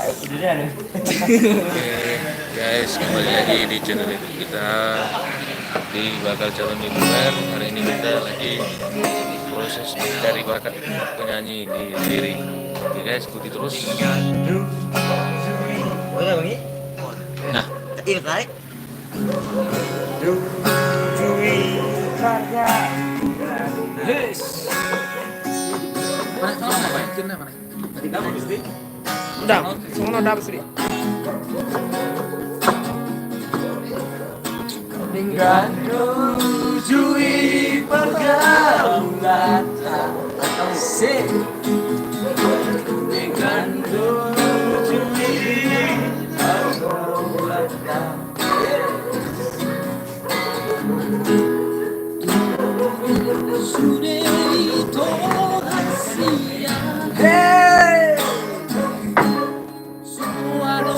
Guys, kembali lagi di channel YouTube kita di Bakal Calon YouTuber. Hari ini kita lagi proses mencari bakat penyanyi di diri. Oke guys, ikuti terus. Nah, ini tarik. Udah, semua udah habis. Dengan menyusui pergaulan asik. Dengan menyusui pergaulan hey, suara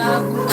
aku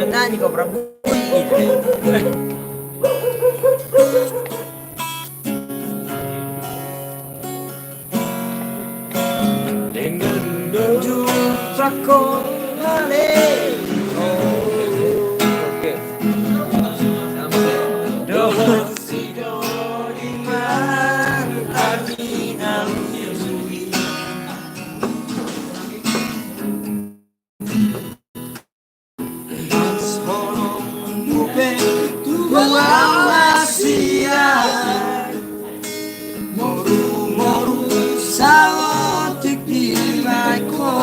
nyanyi kok Prabu dengan doju sakolale oke dosi do di man aminal yusui moru saotik di baiko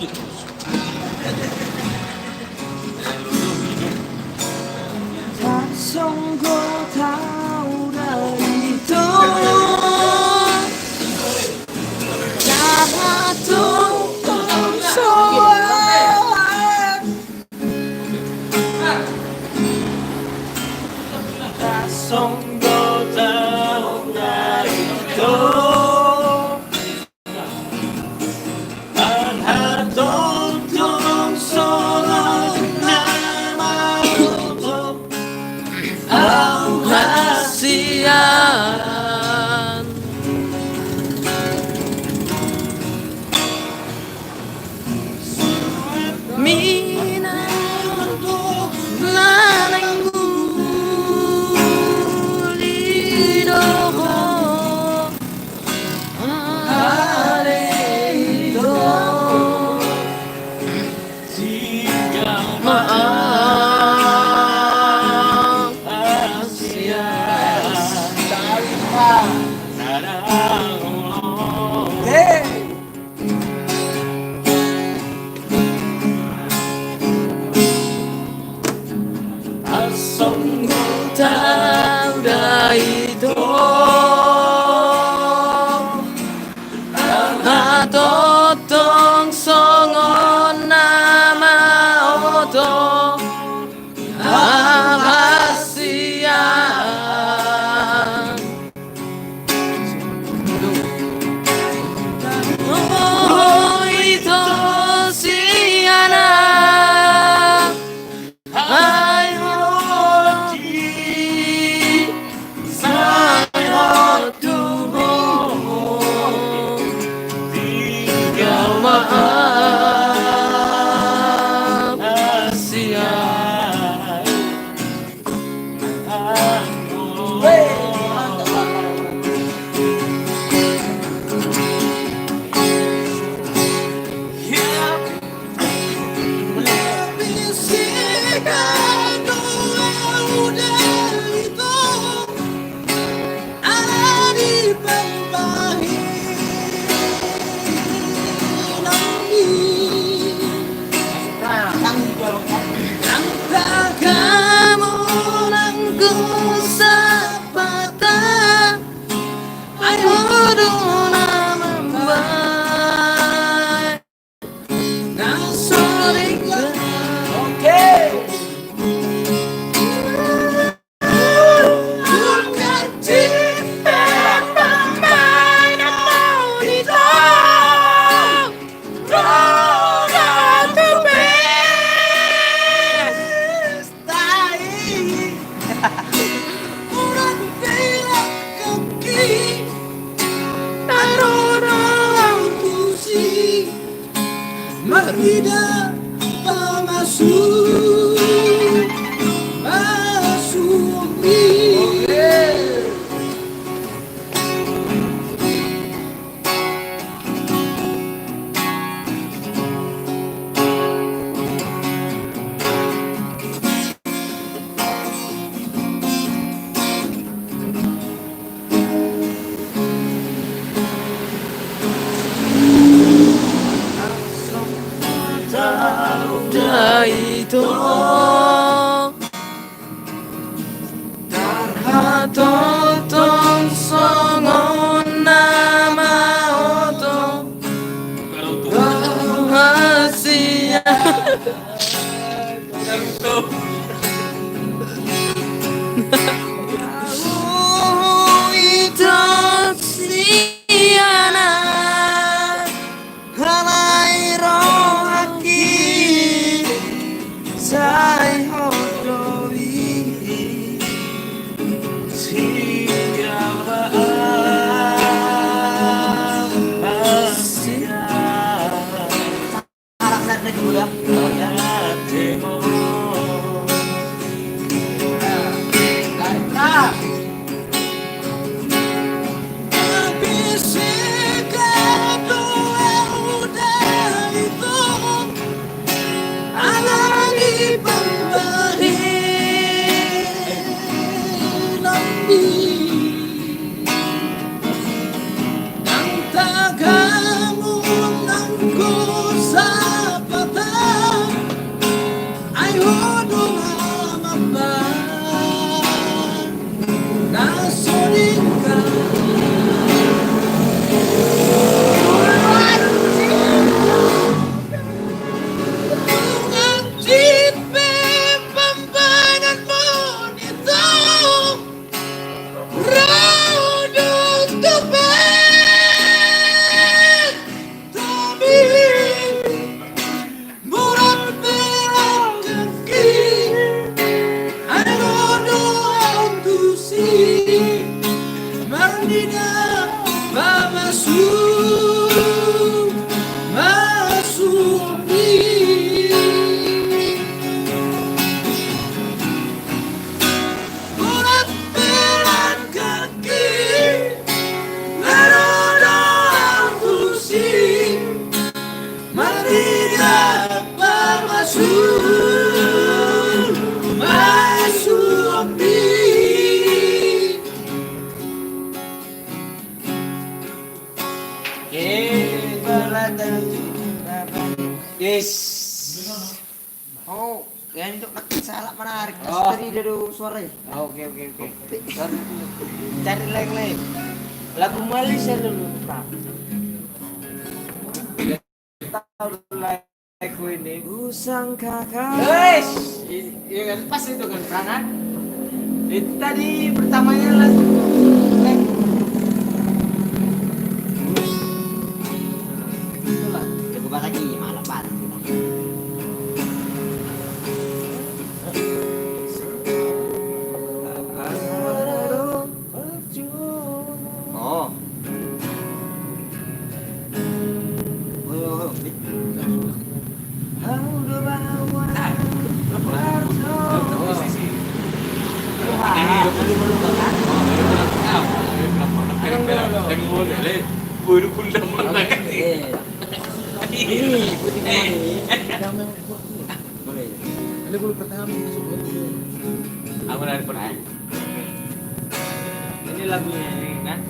lanjut. Tak sangka tahu dari itu jatuh soal tak sangka tahu dari itu kasihan minang lanangku lidoho aredo maaf sungguh tahu dah itu atau tong songon nama oto kasihan oh itu si anak Marida masuk itu totong songon nama oto rahasia itu siana halai rohaki sai hodoi siapa asia harap nak juga Be Marina Mamasuk Masumi Urat pelan kaki Leroda pusing Marina Mamasuk Masumi Yes. Oh, yang itu salah menarik. Tadi dulu suara. Oke. Cari lain. Lagu Malaysia dulu, Pak. Tahu lagu ini. Usang kakak Guys, iya kan pas itu kan Frangan. Itu tadi pertamanya lagu itulah. Coba lagi malam banget. Oh. Ini lagunya ini kan.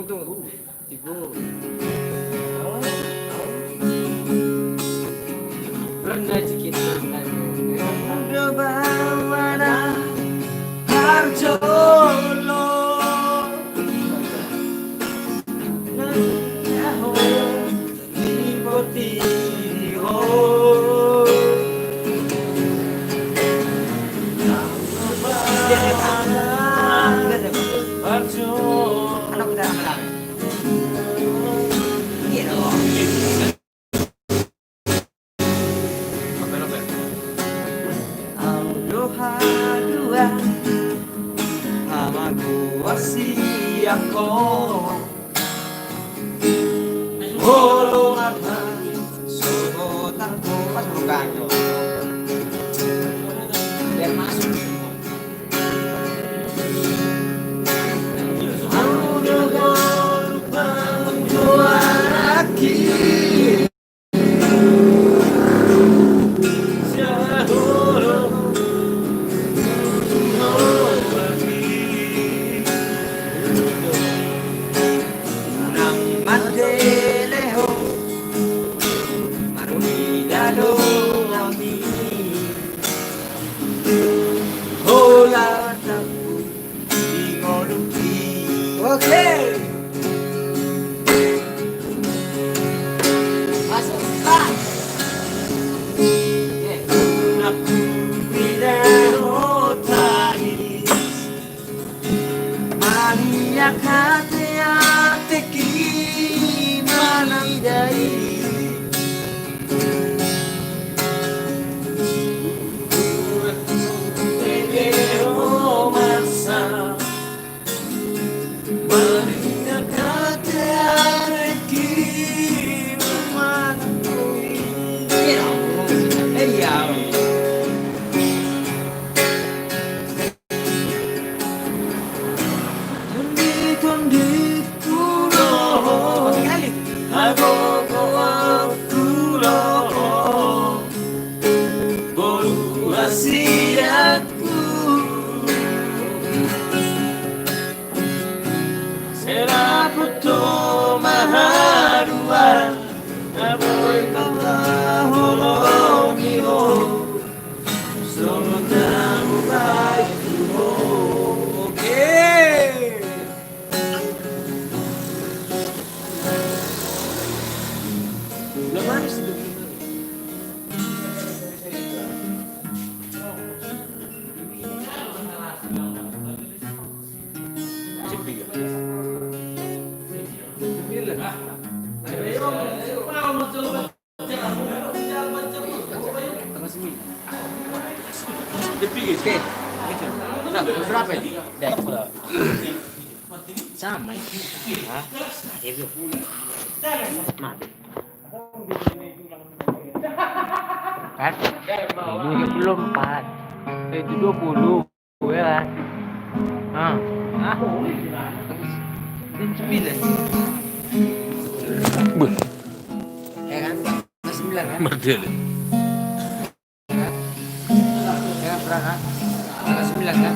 Tunggu. Tipu. Rendah sedikit, rendah. Bawana Harjolo Naho Ibotiro Anak udah menang. Aloha dua Hamaku wasiako Holo apa Sobotanku pas bukan. Biar masuk. Oke. Masuk. Ah. 3. Oke. Nah, berapa ini? Sama. Hah? Itu. Kan? Ini belum 4. Itu 20. Ya. Ah. Dan 9. Beuh, Ya kan? 9 kan? betul. Ya kan berangkat? 9 kan?